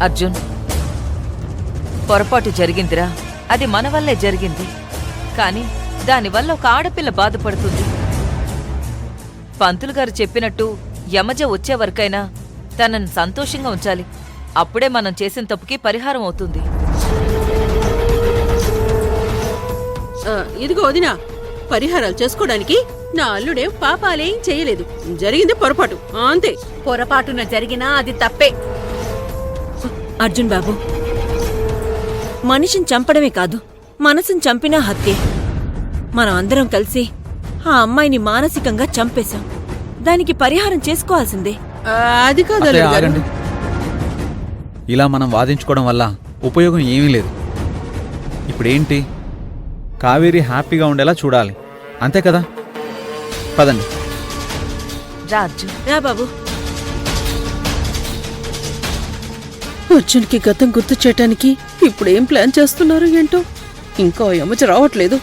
అర్జున్, పొరపాటు జరిగిందిరా. అది మన వల్లే జరిగింది. కాని దానివల్ల ఒక ఆడపిల్ల బాధపడుతుంది. పంతులు గారు చెప్పినట్టు యమజ వచ్చే వరకైనా తనని సంతోషంగా ఉంచాలి. అప్పుడే మనం చేసిన తప్పుకి పరిహారం అవుతుంది. ఇదిగో వదినా, పరిహారాలు చేసుకోవడానికి నా అల్లుడే పాపాలేం చేయలేదు. జరిగింది పొరపాటు, అంతే. పొరపాటున జరిగినా అది తప్పే. అర్జున్ బాబు, మనిషిని చంపడమే కాదు, మనసుని చంపినా హత్యే. మనం అందరం కలిసి ఆ అమ్మాయిని మానసికంగా చంపేశాం. దానికి పరిహారం చేసుకోవాల్సిందే. అది కాదు అత్తయ్య, అల్లుడు గారు. ఆగండి. ఇలా మనం వాదించుకోవడం వల్ల ఉపయోగం ఏమీ లేదు. ఇప్పుడేంటి, కావేరి హ్యాపీగా ఉండేలా చూడాలి, అంతే కదా? పదండి. రా అర్జున్. రా బాబు. అర్జున్కి గతం గుర్తు చేయటానికి ఇప్పుడు ఏం ప్లాన్ చేస్తున్నారు ఏంటో. ఇంకా యమజ రావట్లేదు.